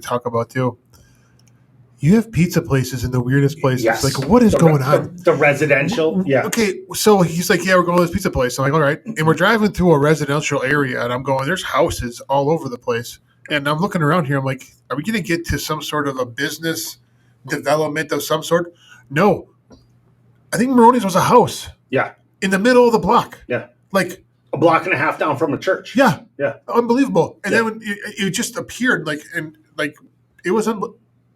talk about too. You have pizza places in the weirdest places. Yes. Like, what is going on? The residential, yeah. Okay, so he's like, yeah, we're going to this pizza place. I'm like, all right. And we're driving through a residential area, and I'm going, there's houses all over the place. And I'm looking around here. I'm like, are we going to get to some sort of a business development of some sort? No. I think Maroney's was a house. Yeah. In the middle of the block. Yeah. Like a block and a half down from a church. Yeah. Yeah. Unbelievable. And then when it just appeared, it was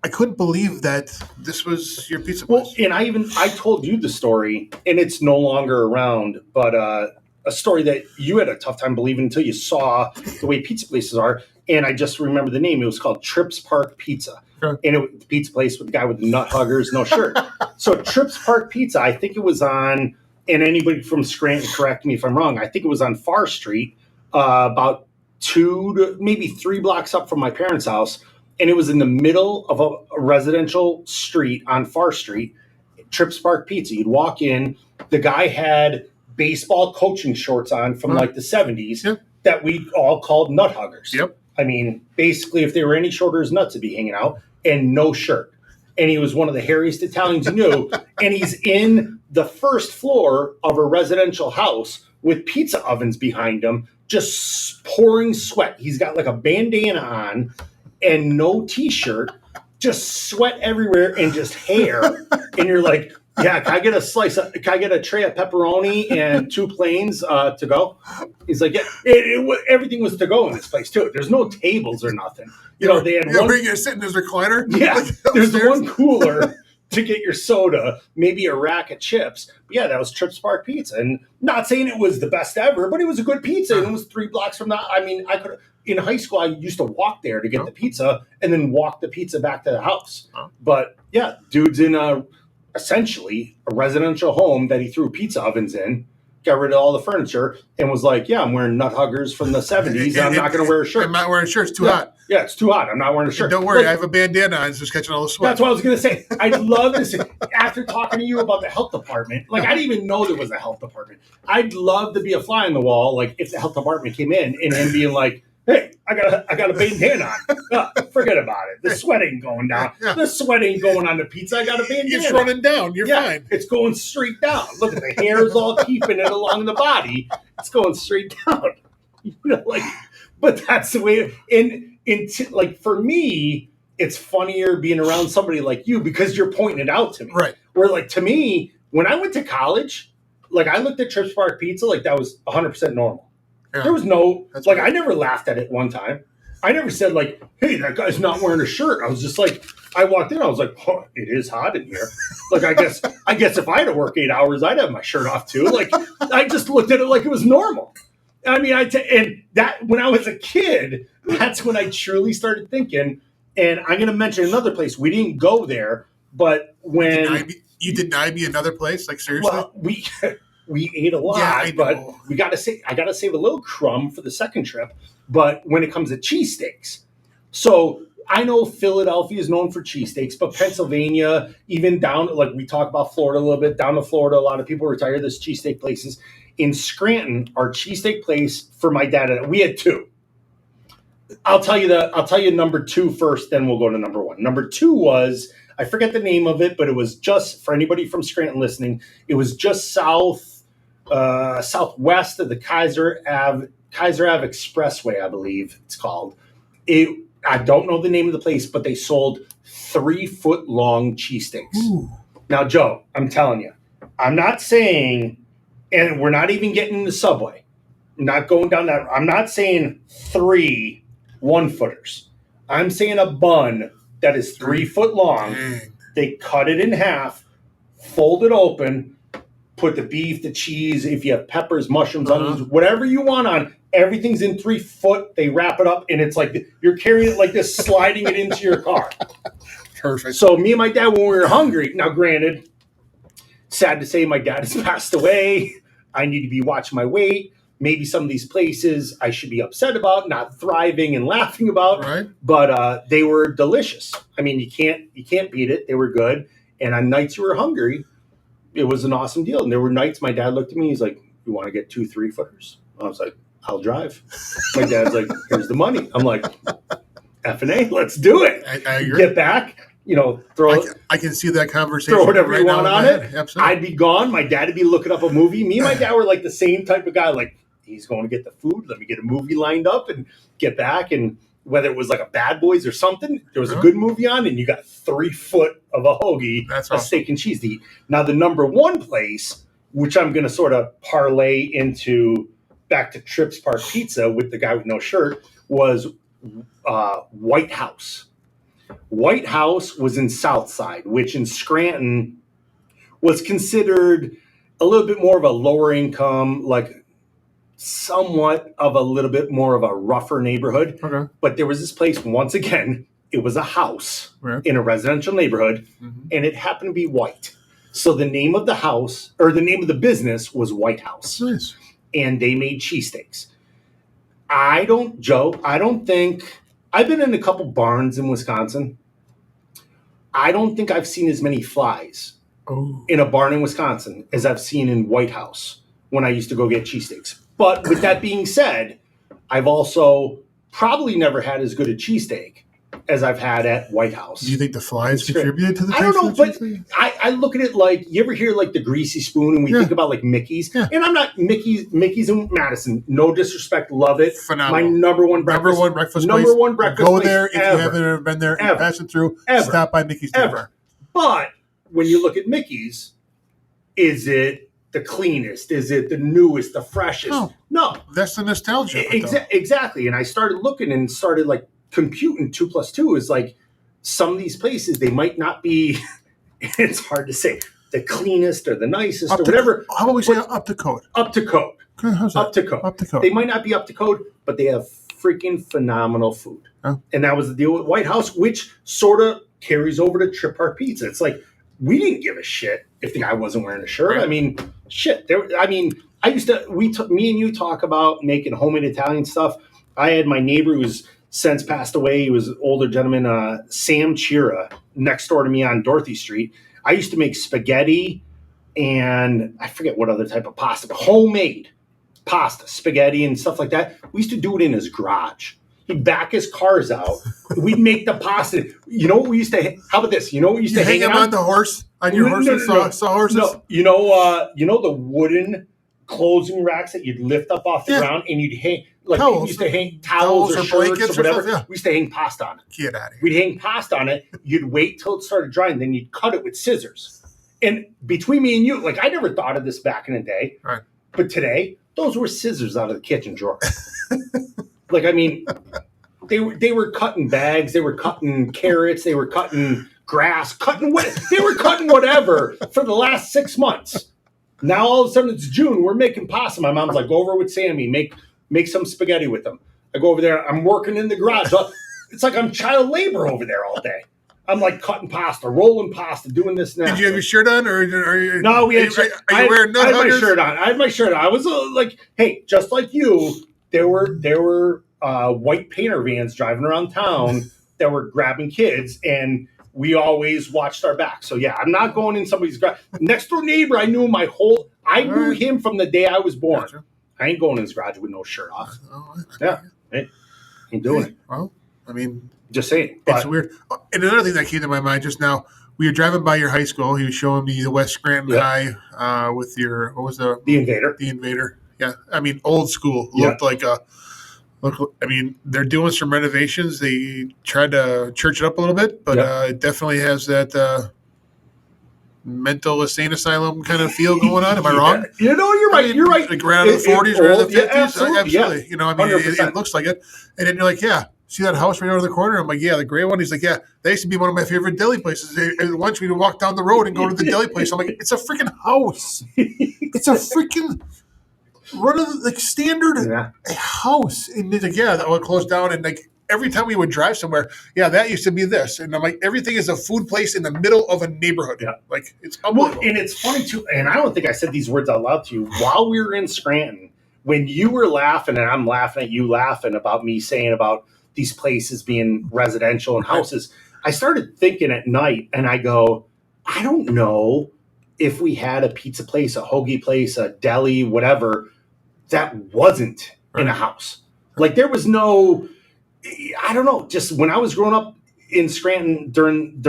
I couldn't believe that this was your pizza place. Well, and I told you the story, and it's no longer around, but a story that you had a tough time believing until you saw the way pizza places are. And I just remember the name. It was called Trips Park Pizza. Sure. And it was the pizza place with the guy with the nut huggers, no shirt. So Trips Park Pizza, I think it was on, and anybody from Scranton, correct me if I'm wrong, I think it was on Far Street, about 2 to maybe 3 blocks up from my parents' house. And it was in the middle of a residential street on Far Street, Trips Park Pizza. You'd walk in, the guy had baseball coaching shorts on from like the 70s that we all called nut huggers. Yep. I mean, basically, if they were any shorter, his nuts would be hanging out, and no shirt. And he was one of the hairiest Italians you knew. And he's in the first floor of a residential house with pizza ovens behind him, just pouring sweat. He's got like a bandana on and no t-shirt, just sweat everywhere and just hair. And you're like, yeah, can I get a tray of pepperoni and 2 planes to go? He's like, yeah, everything was to go in this place too. There's no tables or nothing. You know, they had where you're sitting, there's a recliner. Yeah, there's the one cooler to get your soda, maybe a rack of chips. But yeah, that was Trips Park Pizza. And not saying it was the best ever, but it was a good pizza. And it was 3 blocks from that. I mean, I could in high school, I used to walk there to get the pizza and then walk the pizza back to the house. But yeah, dude's in essentially a residential home that he threw pizza ovens in, got rid of all the furniture, and was like, yeah, I'm wearing nut huggers from the 70s, and I'm not going to wear a shirt. I'm not wearing a shirt. It's too hot. Yeah, it's too hot. I'm not wearing a shirt. And don't worry, I have a bandana on. It's just catching all the sweat. That's what I was going to say. I'd love to see, after talking to you about the health department, like I didn't even know there was a health department. I'd love to be a fly on the wall, like if the health department came in and him being like, hey, I got a bandana on. Forget about it. The sweat ain't going down. The sweat ain't going on the pizza. I got a bandana. It's running down. You're fine. It's going straight down. Look at the hair's all keeping it along the body. It's going straight down. You know, like, but that's the way. Like for me, it's funnier being around somebody like you because you're pointing it out to me. Right. Where like to me, when I went to college, like I looked at Trips Park Pizza like that was 100% normal. Yeah. There was no, that's like, weird. I never laughed at it one time. I never said, like, hey, that guy's not wearing a shirt. I was just like, I walked in, I was like, oh, it is hot in here. Like, I guess if I had to work 8 hours, I'd have my shirt off too. Like, I just looked at it like it was normal. I mean, and that, when I was a kid, that's when I truly started thinking, and I'm going to mention another place. We didn't go there, but when. You denied me another place? Like, seriously? Well, we ate a lot, but I got to save a little crumb for the second trip. But when it comes to cheesesteaks, so I know Philadelphia is known for cheesesteaks, but Pennsylvania, even down, like we talk about Florida a little bit, down to Florida, a lot of people retire. There's cheesesteak places. In Scranton, our cheesesteak place for my dad, we had 2. I'll tell you number 2 first, then we'll go to number 1. Number 2 was, I forget the name of it, but it was just, for anybody from Scranton listening, it was just southwest of the Kaiser Ave Expressway, I believe it's called. I don't know the name of the place, but they sold 3-foot-long cheesesteaks. Now, Joe, I'm telling you, I'm not saying, and we're not even getting in the Subway. I'm not going down that. I'm not saying 3 1-footers. I'm saying a bun that is 3 foot long. They cut it in half, fold it open, put the beef, the cheese, if you have peppers, mushrooms, onions, whatever you want on, everything's in 3 foot. They wrap it up, and it's like you're carrying it like this, sliding it into your car. Perfect. So me and my dad, when we were hungry, now granted, sad to say my dad has passed away. I need to be watching my weight. Maybe some of these places I should be upset about, not thriving and laughing about. Right. But they were delicious. I mean, you can't beat it. They were good. And on nights you were hungry, it was an awesome deal. And there were nights my dad looked at me. He's like, "You want to get 2 3-footers?" I was like, "I'll drive." My dad's like, "Here's the money." I'm like, F&A, let's do it. I agree. Get back, throw I can see that conversation. throw whatever you now want in on my it. head. Absolutely. I'd be gone. My dad would be looking up a movie. Me and my dad were like the same type of guy. Like, he's going to get the food. Let me get a movie lined up and get back. And whether it was like a Bad Boys or something, there was a good movie on, and you got 3 foot of a hoagie, That's a awesome. steak and cheese to eat. Now, the number one place, which I'm going to sort of parlay into back to Trips Park Pizza with the guy with no shirt, was White House. White House was in Southside, which in Scranton was considered a little bit more of a lower income, like somewhat of a little bit more of a rougher neighborhood. Okay. But there was this place, once again, it was a house in a residential neighborhood, and it happened to be white. So the name of the house, or the name of the business, was White House. Nice. And they made cheesesteaks. I've been in a couple barns in Wisconsin. I don't think I've seen as many flies in a barn in Wisconsin as I've seen in White House when I used to go get cheesesteaks. But with that being said, I've also probably never had as good a cheesesteak as I've had at White House. Do you think the flies contributed to the I taste don't know, of the but cheesesteak? I look at it like, you ever hear like the greasy spoon, and we think about like Mickey's? Yeah. And I'm not Mickey's in Madison. No disrespect, love it. Phenomenal. My number one breakfast Go place there if ever. you haven't ever been there. Ever. Passing through, Ever. stop by Mickey's Deli Ever. Bar. But when you look at Mickey's, is it the cleanest? Is it the newest, the freshest? No. That's the nostalgia. of it, though. Exactly. And I started looking and started like computing 2 + 2 is like some of these places, they might not be, it's hard to say, the cleanest or the nicest or whatever. How about we say up to code? Up to code. Okay, how's that? Up to code. Up to code. They might not be up to code, but they have freaking phenomenal food. Oh. And that was the deal with White House, which sort of carries over to Trip Park Pizza. It's like, we didn't give a shit if the guy wasn't wearing a shirt. Right. I mean, shit. Me and you talk about making homemade Italian stuff. I had my neighbor who's since passed away. He was an older gentleman, Sam Chira, next door to me on Dorothy Street. I used to make spaghetti and I forget what other type of pasta, but homemade pasta, spaghetti and stuff like that. We used to do it in his garage. He'd back his cars out. We'd make the pasta. You know what we used to? How about this? You know what we used to hang him on the horse on your horses. Saw horses. No, you know the wooden closing racks that you'd lift up off the ground and you'd hang like Towels. we used to hang towels or shirts blankets or whatever. or stuff, yeah. We used to hang pasta on it. Get out of here. We'd hang pasta on it. You'd wait till it started drying, then you'd cut it with scissors. And between me and you, like I never thought of this back in the day, Right. but today those were scissors out of the kitchen drawer. Like, I mean, they were cutting bags, they were cutting carrots, they were cutting grass, they were cutting whatever for the last 6 months. Now all of a sudden it's June, we're making pasta. My mom's like, go over with Sammy, make some spaghetti with them. I go over there, I'm working in the garage. It's like I'm child labor over there all day. I'm like cutting pasta, rolling pasta, doing this now. Did you have your shirt on, or are you? No, we had. Are you wearing nut I had my huggers? shirt on. I had my shirt on. I was like, hey, just like you, there were white painter vans driving around town that were grabbing kids, and we always watched our back. So yeah, I'm not going in somebody's garage. Next door neighbor, I knew knew him from the day I was born. Gotcha. I ain't going in his garage with no shirt off. Oh, Yeah, ain't doing it. well, I mean, Just saying. it's But weird. And another thing that came to my mind just now, we were driving by your high school. He was showing me the West Scranton High with your, what was the Invader. the Invader? Yeah, I mean, old school. Yeah. Looked like a. Look, I mean, they're doing some renovations. They tried to church it up a little bit, but it definitely has that mental insane asylum kind of feel going on. Am I wrong? You know, you're right. I mean, you're right. Like around the 40s or the 50s. Yeah, absolutely. Absolutely. Yeah. You know, I mean, it 100%. looks like it. And then you're like, yeah, see that house right over the corner? I'm like, yeah, the gray one. He's like, yeah, that used to be one of my favorite deli places. At lunch, we'd walk down the road and go to the deli place. I'm like, it's a freaking house. It's a freaking standard house. And he's like, yeah, that would close down. And like every time we would drive somewhere, yeah, that used to be this. And I'm like, everything is a food place in the middle of a neighborhood. Yeah. Like, it's Well, unbelievable. and it's funny too, and I don't think I said these words out loud to you while we were in Scranton, when you were laughing and I'm laughing at you laughing about me saying about these places being residential and houses. I started thinking at night and I go, I don't know if we had a pizza place, a hoagie place, a deli, whatever, that wasn't in a house. Like there was no I don't know. Just when I was growing up in Scranton during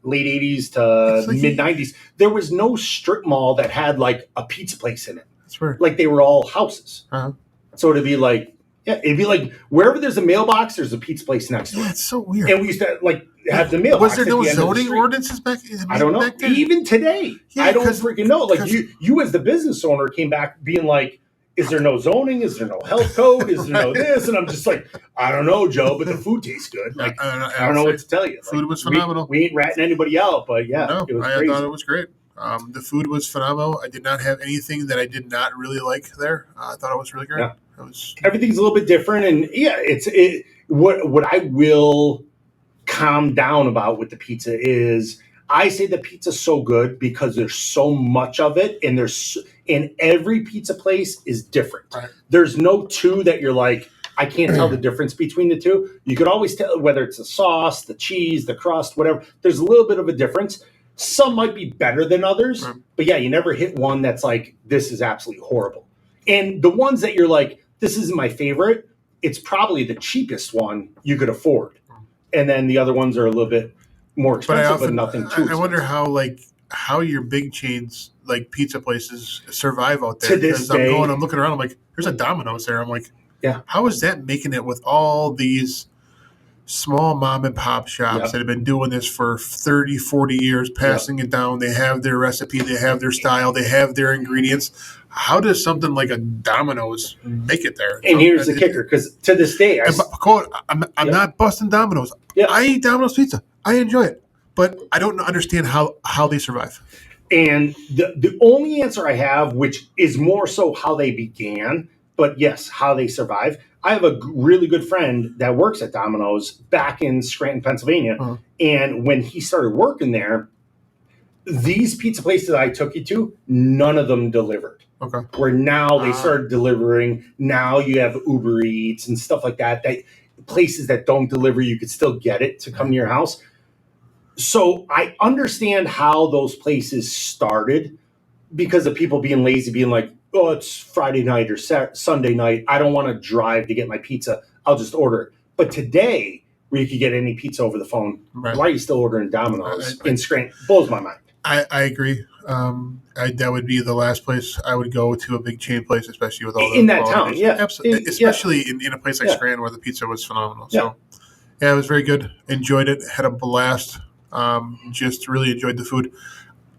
late '80s to It's like mid '90s, there was no strip mall that had like a pizza place in it. That's weird. Like they were all houses. Uh-huh. So it'd be like, it'd be like wherever there's a mailbox, there's a pizza place next to Yeah, it. it's so weird. And we used to like have the mailbox. Was there at no the end of the zoning street. ordinances back? I don't know. Back then? Even today, Yeah, I don't 'cause- freaking know. Like 'cause- you as the business owner came back being like, is there no zoning? Is there no health code? Is there no this? And I'm just like, I don't know, Joe, but the food tastes good. Like, I don't know what to tell you. Food Like, was phenomenal. We ain't ratting anybody out, but yeah, No, it was I crazy. thought it was great. The food was phenomenal. I did not have anything that I did not really like there. I thought it was really great. Yeah. It was Everything's a little bit different, and yeah, what I will calm down about with the pizza is I say the pizza's so good because there's so much of it, and every pizza place is different. Right. There's no two that you're like, I can't tell the difference between the two. You could always tell whether it's the sauce, the cheese, the crust, whatever. There's a little bit of a difference. Some might be better than others, Right. but yeah, you never hit one that's like, this is absolutely horrible. And the ones that you're like, this isn't my favorite, it's probably the cheapest one you could afford. And then the other ones are a little bit more but I expensive, often but nothing too I wonder expensive. how your big chains like pizza places survive out there. To this 'Cause day- I'm looking around, I'm like, there's a Domino's there. I'm like, Yeah. how is that making it with all these small mom and pop shops Yep. that have been doing this for 30, 40 years, passing it down? They have their recipe, they have their style, they have their ingredients. How does something like a Domino's make it there? And here's the kicker, because to this day, I'm Yeah. not busting Domino's. Yeah. I eat Domino's pizza. I enjoy it, but I don't understand how they survive. and the only answer I have, which is more so how they began, but yes, how they survive. I have a really good friend that works at Domino's back in Scranton, Pennsylvania. Uh-huh. And when he started working there, these pizza places I took you to, none of them delivered. Okay. Where now they Ah. started delivering. Now you have Uber Eats and stuff like that. That places that don't deliver, you could still get it to come to your house. So I understand how those places started because of people being lazy, being like, oh, it's Friday night or Sunday night. I don't want to drive to get my pizza. I'll just order it. But today, where you could get any pizza over the phone, Right. why are you still ordering Domino's I- in Scranton? Blows my mind. I agree. That would be the last place I would go to, a big chain place, especially with all In the that town, qualities. yeah. Absolutely. Yeah. Especially in a place like Yeah. Scranton where the pizza was phenomenal. So, yeah, it was very good. Enjoyed it. Had a blast. Just really enjoyed the food.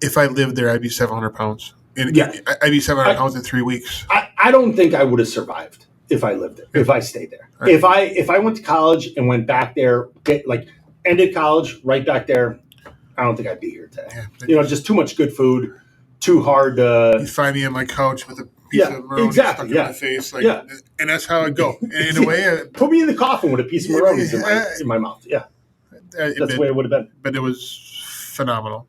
If I lived there, I'd be 700 pounds. Yeah. I'd be 700 pounds in 3 weeks. I don't think I would have survived if I lived there, if I stayed there. Right. If I went to college and went back there, ended college, right back there, I don't think I'd be here today. Yeah. Just too much good food, too hard to. You find me on my couch with a piece Yeah, of macaroni exactly, stuck in yeah. my face, Yeah. and that's how it go. And in a way, Put me in the coffin with a piece of Maronis in my mouth. Yeah, that's the way it would have been. but it was phenomenal.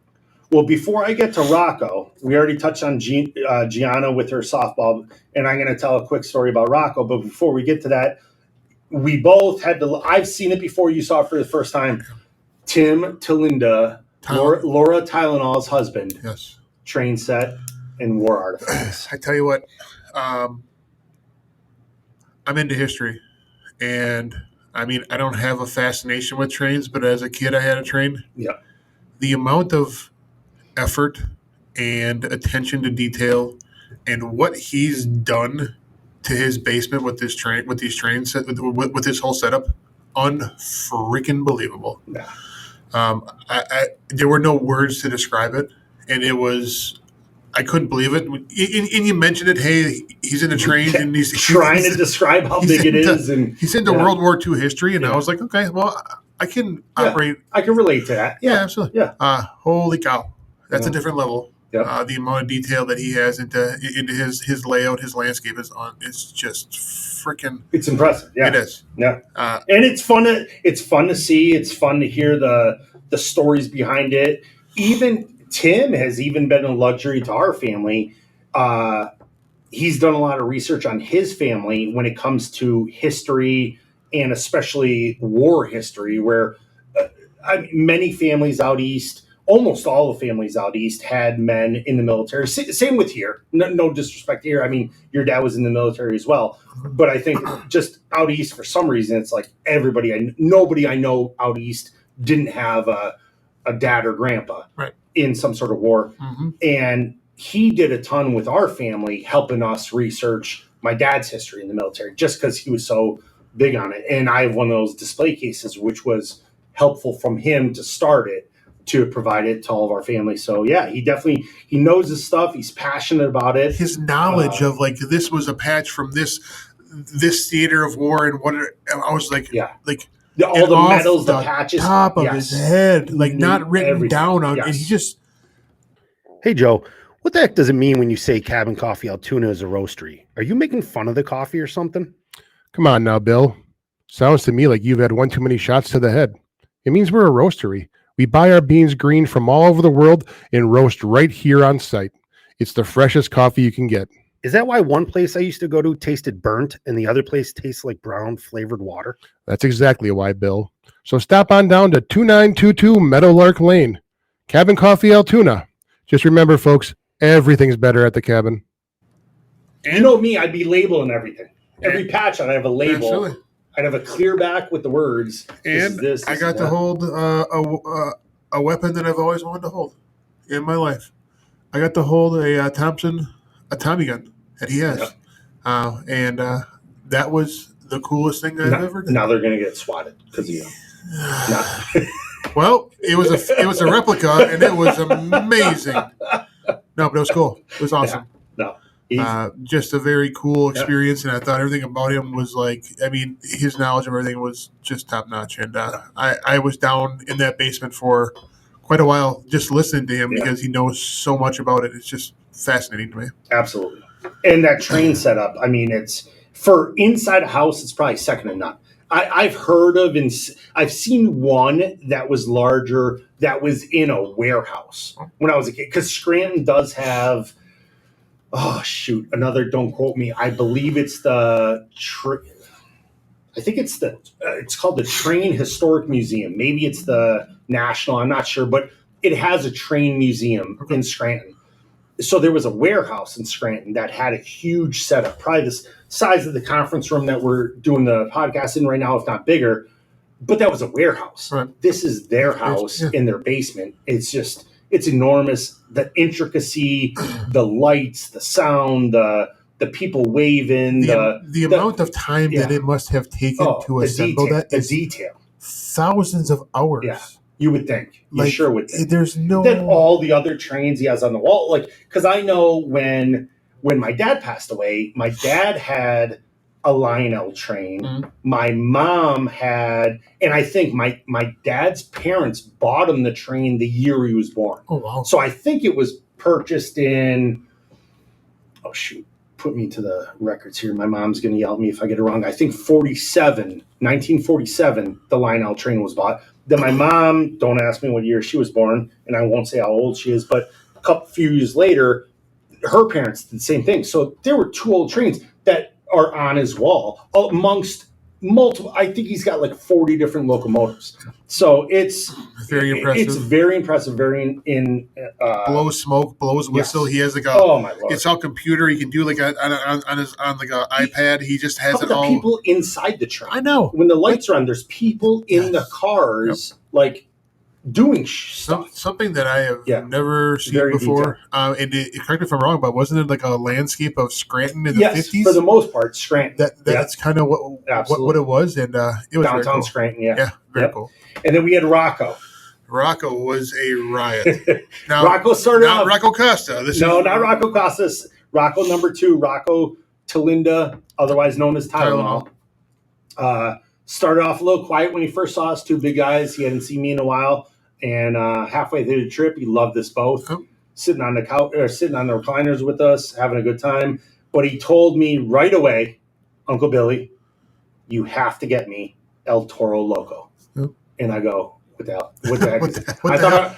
Well, before I get to Rocco, we already touched on Gianna with her softball, and I'm going to tell a quick story about Rocco. But before we get to that, we both had to. I've seen it before. You saw it for the first time. Tim Talinda, Laura Tylenol's husband, Yes. train set and war artifacts. I tell you what, I'm into history, and I mean, I don't have a fascination with trains, but as a kid, I had a train. Yeah. The amount of effort and attention to detail, and what he's done to his basement with this train, with these trains, with this whole setup, unfreaking believable. Yeah. There were no words to describe it, and it was. I couldn't believe it. And you mentioned it. Hey, he's in a train, and he's Trying to describe how big it is, and he's into World War II history, and I was like, okay, well, I can operate. I can relate to that. Yeah, absolutely. Yeah. Holy cow, that's a Yeah. different level. Yeah. The amount of detail that he has into his layout, his landscape it's just freaking. It's impressive. Yeah. It is. Yeah. And it's fun to see. It's fun to hear the stories behind it. Even Tim has even been a luxury to our family. He's done a lot of research on his family when it comes to history, and especially war history, where many families out east almost all the families out east had men in the military. Same with here. No disrespect here. I mean, your dad was in the military as well. But I think just out east, for some reason, it's like nobody I know out east didn't have a dad or grandpa in some sort of war. Mm-hmm. And he did a ton with our family, helping us research my dad's history in the military, just because he was so big on it. And I have one of those display cases, which was helpful from him to start it, to provide it to all of our family. So yeah, he knows his stuff. He's passionate about it. His knowledge of like, this was a patch from this theater of war, and I was like, like all the medals, the patches, top of his head, like not written everything down on, and he just. Hey Joe, what the heck does it mean when you say Cabin Coffee Altoona is a roastery? Are you making fun of the coffee or something? Come on now, Bill. Sounds to me like you've had one too many shots to the head. It means we're a roastery. We buy our beans green from all over the world and roast right here on site. It's the freshest coffee you can get. Is that why one place I used to go to tasted burnt and the other place tastes like brown flavored water? That's exactly why, Bill. So stop on down to 2922 Meadowlark Lane. Cabin Coffee Altoona. Just remember, folks, everything's better at the cabin. You know me, I'd be labeling everything. Every patch, I'd have a label. Absolutely. I'd have a clear back with the words. And I got to hold a weapon that I've always wanted to hold in my life. I got to hold a Tommy gun that he has. Yep. And that was the coolest thing I've ever done. Now they're going to get swatted because of you. Well, it was a replica, and it was amazing. No, but it was cool. It was awesome. Just a very cool experience, and I thought everything about him was like, I mean, his knowledge of everything was just top notch. And I was down in that basement for quite a while just listening to him because he knows so much about it. It's just fascinating to me. Absolutely. And that train setup, I mean, it's for inside a house, it's probably second to none. I've heard of and I've seen one that was larger that was in a warehouse when I was a kid, because Scranton does have. Oh shoot! Another. Don't quote me. I believe it's I think it's it's called the Train Historic Museum. Maybe it's the National. I'm not sure, but it has a train museum in Scranton. So there was a warehouse in Scranton that had a huge setup, probably the size of the conference room that we're doing the podcast in right now, if not bigger. But that was a warehouse. Right. This is their house in their basement. It's enormous. The intricacy, the lights, the sound, the people waving, the amount of time that it must have taken to assemble the detail. Thousands of hours. Yeah, you would think. You sure would think. There's no. Then all the other trains he has on the wall, like, because I know when my dad passed away, my dad had a Lionel train. Mm-hmm. My mom had, and I think my dad's parents bought him the train the year he was born. Oh, wow. So I think it was purchased in, put me to the records here. My mom's going to yell at me if I get it wrong. I think 1947, the Lionel train was bought. Then my mom, don't ask me what year she was born, and I won't say how old she is, but a few years later, her parents did the same thing. So there were two old trains that are on his wall amongst multiple. I think he's got like 40 different locomotives. So it's very impressive. It's very impressive. Very blows smoke, blows whistle. He has like oh my Lord. It's all computer. He can do like on like a iPad. He just has it all. People inside the train. I know when the lights are on. There's people in the cars like doing stuff. Something that I have never seen before. And correct me if I'm wrong, but wasn't it like a landscape of Scranton in the 50s? For the most part, Scranton. That's kind of what it was, and it was downtown very cool. Scranton. Yeah, very cool. And then we had Rocco. Rocco was a riot. Now, Rocco started off. Rocco Costa. Not Rocco Costa. Rocco number 2. Rocco Talinda, otherwise known as Tylenol. Started off a little quiet when he first saw us. Two big guys. He hadn't seen me in a while. And halfway through the trip, he loved us both. Sitting on the couch or sitting on the recliners with us, having a good time. But he told me right away, Uncle Billy, you have to get me El Toro Loco. And I go, what the hell? What the heck?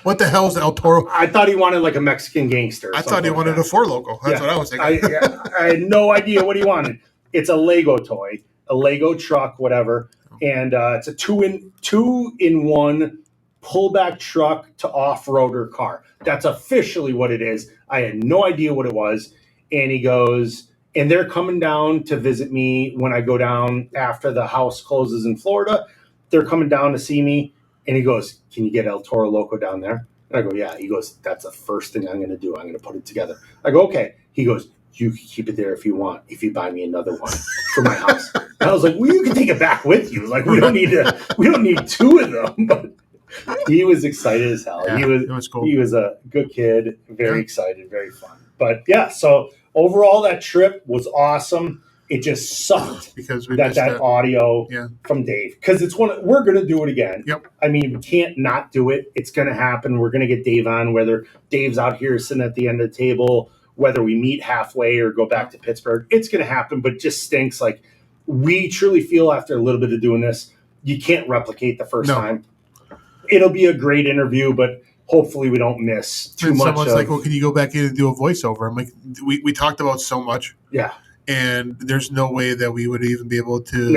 What the hell is El Toro? I thought he wanted like a Mexican gangster. I thought he wanted a Four Loco. That's what I was thinking. I had no idea what he wanted. It's a Lego toy, a Lego truck, whatever. And it's a two in one pullback truck to off-roader car. That's officially what it is. I had no idea what it was. And he goes, and they're coming down to visit me when I go down after the house closes in Florida. They're coming down to see me. And he goes, can you get El Toro Loco down there? And I go, yeah. He goes, that's the first thing I'm going to do. I'm going to put it together. I go, okay. He goes, you can keep it there if you want, if you buy me another one for my house. And I was like, well, you can take it back with you. Like, we don't need two of them. But he was excited as hell. Yeah, it was cool. He was a good kid, very excited, very fun. But yeah, so overall that trip was awesome. It just sucked because we that audio from Dave, because we're going to do it again. Yep. I mean, we can't not do it. It's going to happen. We're going to get Dave on, whether Dave's out here sitting at the end of the table, whether we meet halfway or go back to Pittsburgh. It's going to happen, but it just stinks. Like, we truly feel after a little bit of doing this, you can't replicate the first time. It'll be a great interview, but hopefully we don't miss too much. Someone's like, well, can you go back in and do a voiceover? I'm like, we talked about so much. Yeah. And there's no way that we would even be able to do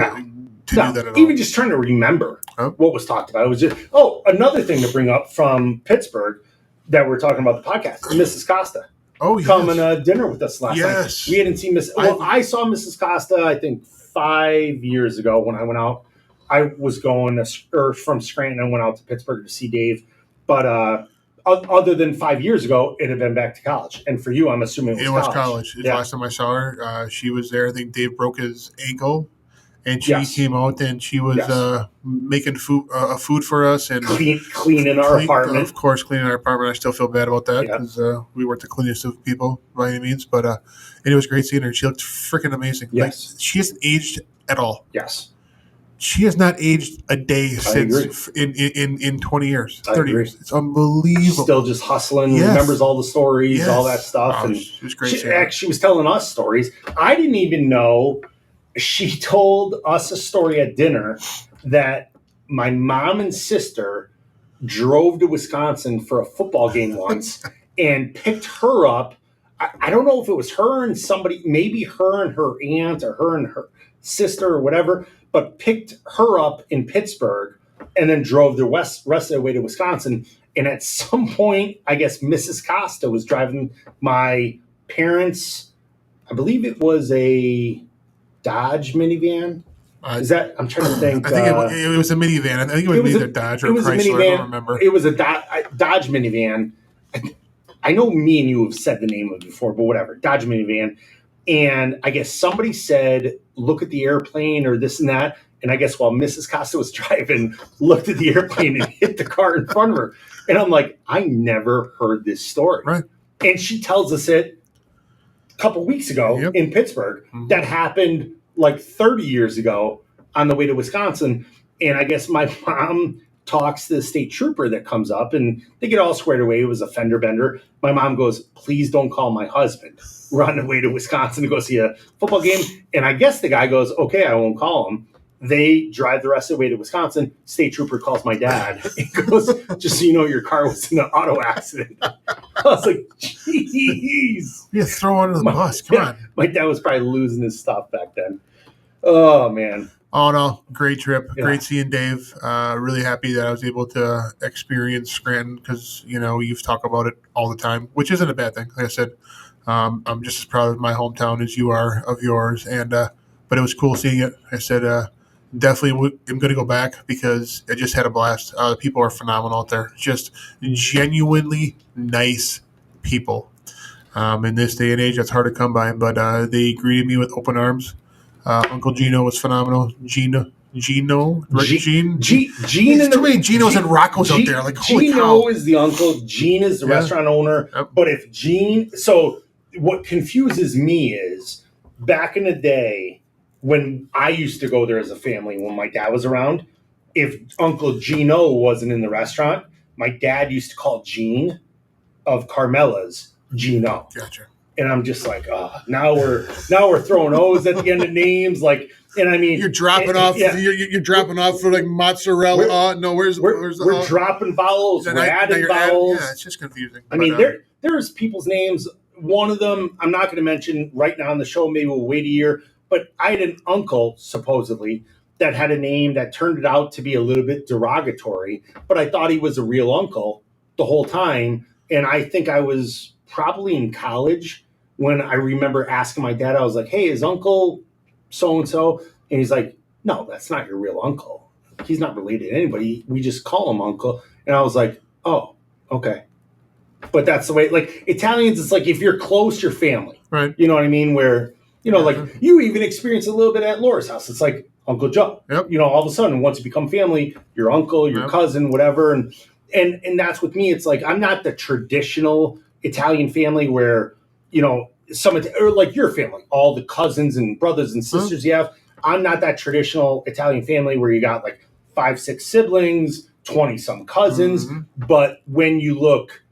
that at all. Even just trying to remember what was talked about. It was just, another thing to bring up from Pittsburgh that we're talking about the podcast, Mrs. Costa. Oh, yes. Coming to dinner with us last night. We hadn't seen I saw Mrs. Costa, I think 5 years ago when I went out. I was going from Scranton and went out to Pittsburgh to see Dave. But other than 5 years ago, it had been back to college. And for you, I'm assuming it was college. The last time I saw her, she was there. I think Dave broke his ankle, and she came out and she was making food for us and cleaning our apartment. Of course, cleaning our apartment. I still feel bad about that because we weren't the cleanest of people by any means. But and it was great seeing her. She looked freaking amazing. Yes, like, she hasn't aged at all. Yes. She has not aged a day since in 20 years, 30 years. It's unbelievable. Still just hustling, remembers all the stories, all that stuff. And it was great. She was telling us stories. I didn't even know. She told us a story at dinner that my mom and sister drove to Wisconsin for a football game once and picked her up. I don't know if it was her and somebody, maybe her and her aunt or her and her sister or whatever, but picked her up in Pittsburgh and then drove the rest of the way to Wisconsin. And at some point, I guess Mrs. Costa was driving my parents. I believe it was a Dodge minivan. I'm trying to think. I think it was a minivan. I think it was either Dodge or Chrysler. I don't remember. It was a Dodge minivan. I know me and you have said the name of it before, but whatever. Dodge minivan. And I guess somebody said, look at the airplane or this and that. And I guess while Mrs. Costa was driving, looked at the airplane and hit the car in front of her. And I'm like, I never heard this story. Right. And she tells us it a couple weeks ago in Pittsburgh. Mm-hmm. That happened like 30 years ago on the way to Wisconsin. And I guess my mom talks to the state trooper that comes up and they get all squared away. It was a fender bender. My mom goes, please don't call my husband. We're on the way to Wisconsin to go see a football game. And I guess the guy goes, okay, I won't call him. They drive the rest of the way to Wisconsin. State trooper calls my dad. He goes, just so you know, your car was in an auto accident. I was like, jeez. You throw under the bus. Come on. My dad was probably losing his stuff back then. Oh, man. Oh, no. Great trip. Yeah. Great seeing Dave. Really happy that I was able to experience Scranton because, you've talked about it all the time, which isn't a bad thing. Like I said, I'm just as proud of my hometown as you are of yours. And but it was cool seeing it. I said, definitely am going to go back because I just had a blast. The people are phenomenal out there. Just genuinely nice people. In this day and age, that's hard to come by. But they greeted me with open arms. Uncle Gino was phenomenal. Gino, right? Gene. There's too many Ginos and Roccos out there. Like, holy Gino cow. is the uncle. Gene is the restaurant owner. Yep. But if Gene, so what confuses me is back in the day when I used to go there as a family when my dad was around, if Uncle Gino wasn't in the restaurant, my dad used to call Gene of Carmela's Gino. Gotcha. And I'm just like, now we're throwing O's at the end of names, like, and I mean, you're dropping off. Yeah. You're dropping off for like mozzarella. We're dropping vowels. We're adding vowels. Yeah, it's just confusing. I mean, there's people's names. One of them I'm not going to mention right now on the show. Maybe we'll wait a year. But I had an uncle supposedly that had a name that turned it out to be a little bit derogatory, but I thought he was a real uncle the whole time. And I think I was probably in college when I remember asking my dad, I was like, hey, is Uncle so and so? And he's like, no, that's not your real uncle. He's not related to anybody. We just call him Uncle. And I was like, oh, okay. But that's the way, like Italians, it's like if you're close, you're family. Right. You know what I mean? Where, you know, like you even experience a little bit at Laura's house. It's like Uncle Joe. Yep. You know, all of a sudden, once you become family, your uncle, your cousin, whatever. And that's with me. It's like I'm not the traditional Italian family where, you know, or like your family, all the cousins and brothers and sisters you have. I'm not that traditional Italian family where you got like 5, 6 siblings, 20 some cousins. But when you look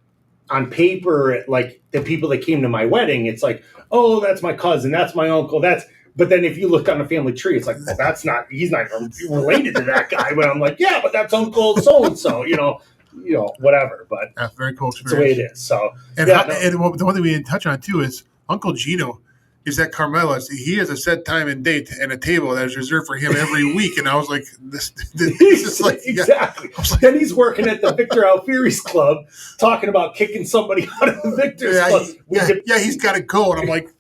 on paper at like the people that came to my wedding, it's like, oh, that's my cousin, that's my uncle, but then if you look on the family tree, it's like, well, he's not related to that guy. But I'm like, yeah, but that's Uncle so and so, you know, whatever. But that's very cool experience. It's the way it is. So, and the one thing we didn't touch on too is Uncle Gino is at Carmela's. He has a set time and date and a table that is reserved for him every week. And I was like, this is like exactly. Like, then he's working at the Victor Alfieri's club, talking about kicking somebody out of the Victor's club. He's got to go, and I'm like.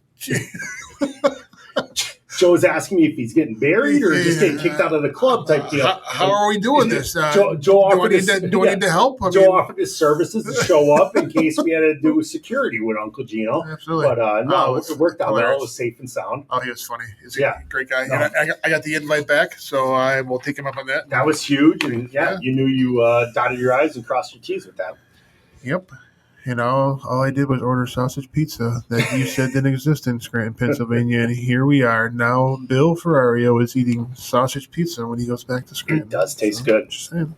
Joe's asking me if he's getting buried or just getting kicked out of the club type deal. How are we doing this? Joe offered do I need to help? Joe offered his services to show up in case we had to do security with Uncle Gino. Absolutely. But no, it worked out well. It was safe and sound. Oh, he was funny. He's a great guy. No. And I got the invite back, so I will take him up on that. That was huge. And you knew you dotted your I's and crossed your T's with that. Yep. You know, all I did was order sausage pizza that you said didn't exist in Scranton, Pennsylvania, and here we are. Now Bill Ferrario is eating sausage pizza when he goes back to Scranton. It does taste good. Just saying.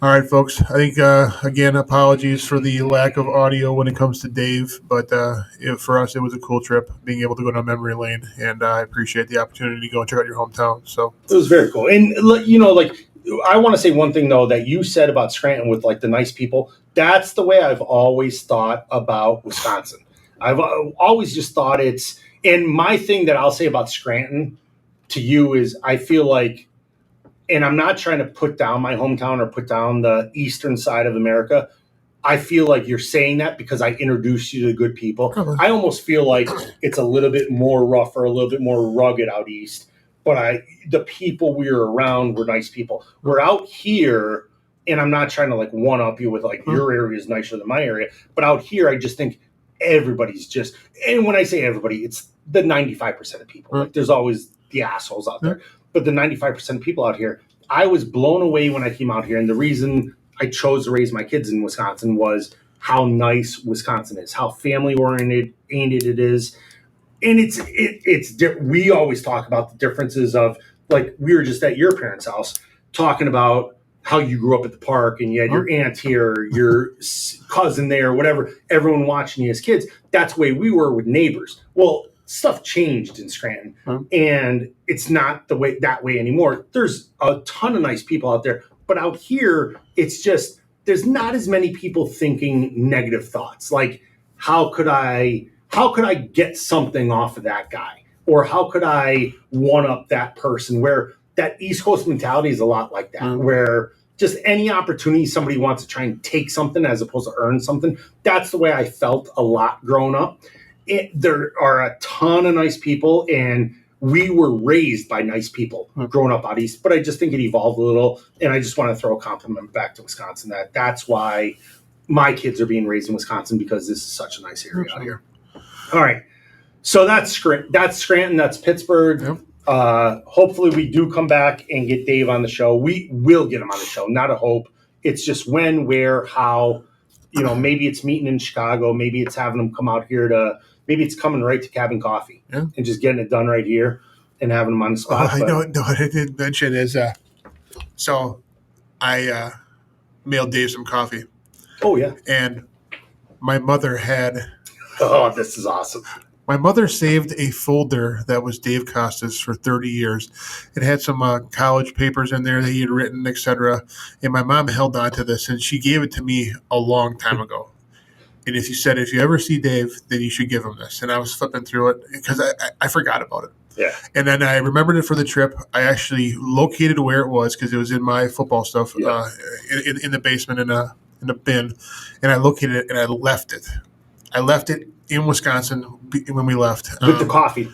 All right, folks. I think, again, apologies for the lack of audio when it comes to Dave, but for us, it was a cool trip, being able to go down memory lane, and I appreciate the opportunity to go and check out your hometown. So it was very cool. And, you know, like, I want to say one thing, though, that you said about Scranton with, like, the nice people. That's the way I've always thought about Wisconsin. I've always just thought and my thing that I'll say about Scranton to you is I feel like, and I'm not trying to put down my hometown or put down the eastern side of America. I feel like you're saying that because I introduced you to good people. I almost feel like it's a little bit more rough or a little bit more rugged out east. But the people we were around were nice people. We're out here, and I'm not trying to like one up you with like your area is nicer than my area, but out here I just think everybody's just, and when I say everybody, it's the 95% of people. Like there's always the assholes out there, but the 95% of people out here, I was blown away when I came out here, and the reason I chose to raise my kids in Wisconsin was how nice Wisconsin is, how family oriented it is. And we always talk about the differences of, like, we were just at your parents' house talking about how you grew up at the park and you had your aunt here, your cousin there, whatever, everyone watching you as kids. That's the way we were with neighbors. Well, stuff changed in Scranton, and it's not that way anymore. There's a ton of nice people out there, but out here, it's just, there's not as many people thinking negative thoughts. Like, how could I get something off of that guy? Or how could I one up that person? Where that East Coast mentality is a lot like that, where just any opportunity somebody wants to try and take something as opposed to earn something. That's the way I felt a lot growing up. There are a ton of nice people, and we were raised by nice people growing up out east. But I just think it evolved a little, and I just want to throw a compliment back to Wisconsin. That's why my kids are being raised in Wisconsin, because this is such a nice area out here. All right. So that's Scranton. That's Pittsburgh. Yep. Hopefully we do come back and get Dave on the show. We will get him on the show. Not a hope. It's just when, where, how. You know, maybe it's meeting in Chicago. Maybe it's having him come out here maybe it's coming right to Cabin Coffee and just getting it done right here and having him on the spot. I know what I did mention is, so I mailed Dave some coffee. Oh, yeah. And my mother had... Oh, this is awesome. My mother saved a folder that was Dave Costa's for 30 years. It had some college papers in there that he had written, etc. And my mom held on to this, and she gave it to me a long time ago. And she said, if you ever see Dave, then you should give him this. And I was flipping through it because I forgot about it. Yeah. And then I remembered it for the trip. I actually located where it was because it was in my football stuff Yeah. in the basement in a bin, and I located it and I left it. I left it in Wisconsin when we left With the coffee.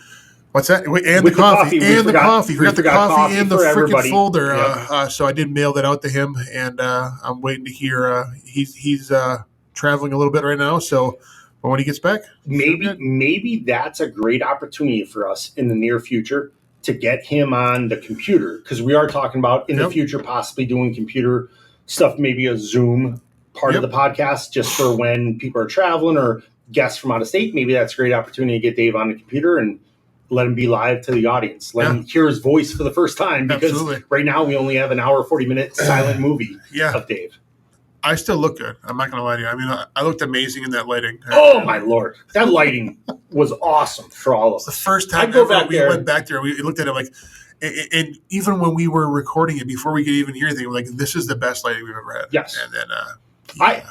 What's that? And With the the coffee. coffee. And We the coffee. we Forgot the forgot coffee coffee and the for freaking everybody. folder. Yeah. So I did mail that out to him, and I'm waiting to hear. He's traveling a little bit right now, so but when he gets back, Maybe that's a great opportunity for us in the near future to get him on the computer, because we are talking about in the Yep. future possibly doing computer stuff, maybe a Zoom part of Yep. the podcast just for when people are traveling or guests from out of state. Maybe that's a great opportunity to get Dave on the computer and let him be live to the audience. Let him hear his voice for the first time, because Absolutely. right now we only have an hour, 40-minute silent movie Yeah. of Dave. I still look good. I'm not going to lie to you. I mean, I looked amazing in that lighting. Oh my Lord. That lighting was awesome for all of The us. first time I'd go ever back we there. went back there, we looked at it like, and even when we were recording it, before we could even hear anything, we're like, this is the best lighting we've ever had. Yes. And then,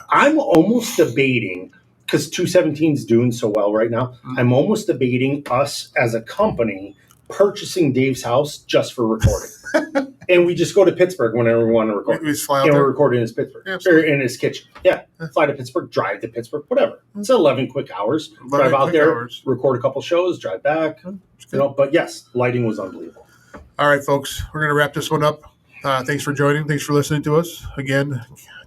I'm almost debating, because 217's doing so well right now, I'm almost debating us as a company purchasing Dave's house just for recording. And we just go to Pittsburgh whenever we want to record. we just fly out And we're there. recording in his Pittsburgh. Yeah, Or absolutely. in his kitchen. Yeah. Fly to Pittsburgh, drive to Pittsburgh, whatever. It's 11 quick hours. 11 Drive out quick there, hours. record a couple shows, drive back. But yes, lighting was unbelievable. All right, folks, we're going to wrap this one up. Thanks for joining. Thanks for listening to us. Again,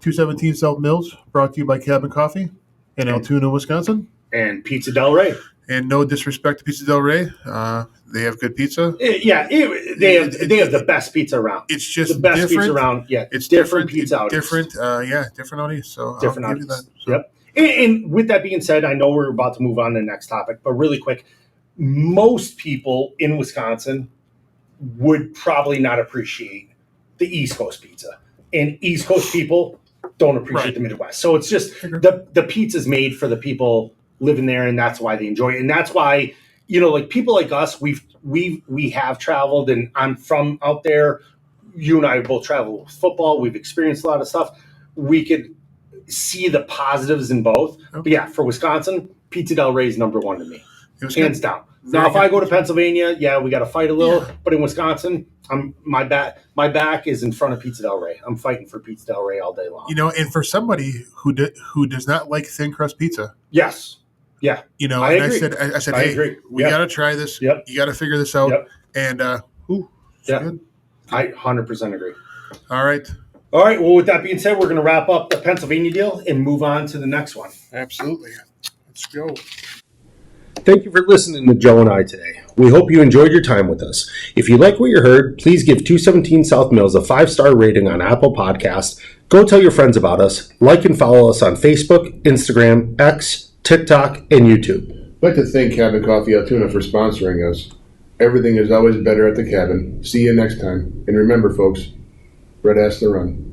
217 South Mills, brought to you by Cabin Coffee in Altoona, Wisconsin. And Pizza Del Rey. And no disrespect to Pizza Del Rey. They have good pizza. They have the best pizza around. It's just The best different. pizza around. Yeah, It's different different. pizza outies. Different. Different outies. So Different I'll give you outies. that. So, Yep. And with that being said, I know we're about to move on to the next topic, but really quick, most people in Wisconsin would probably not appreciate the East Coast pizza, and East Coast people don't appreciate Right. the Midwest. So it's just the pizza's made for the people living there, and that's why they enjoy it, and that's why like people like us, we have traveled, and I'm from out there. You and I both travel with football. We've experienced a lot of stuff. We could see the positives in both. But yeah, for Wisconsin, Pizza Del Rey is number one to me, it was hands good. down. Very Now, if I good. go to Pennsylvania, we got to fight a little. Yeah. But in Wisconsin, my back is in front of Pizza Del Rey. I'm fighting for Pizza Del Rey all day long. And for somebody who does not like thin crust pizza, Yes. Yeah. I agree. I said, I hey, agree. we Yep. got to try this. Yep. You got to figure this out. Yep. And it's Yeah. good. I 100% agree. All right. All right. Well, with that being said, we're going to wrap up the Pennsylvania deal and move on to the next one. Absolutely. Let's go. Thank you for listening to Joe and I today. We hope you enjoyed your time with us. If you like what you heard, please give 217 South Mills a 5-star rating on Apple Podcasts. Go tell your friends about us. Like and follow us on Facebook, Instagram, X, TikTok, and YouTube. I'd like to thank Cabin Coffee Altoona for sponsoring us. Everything is always better at the cabin. See you next time. And remember, folks, Red Ass the Run.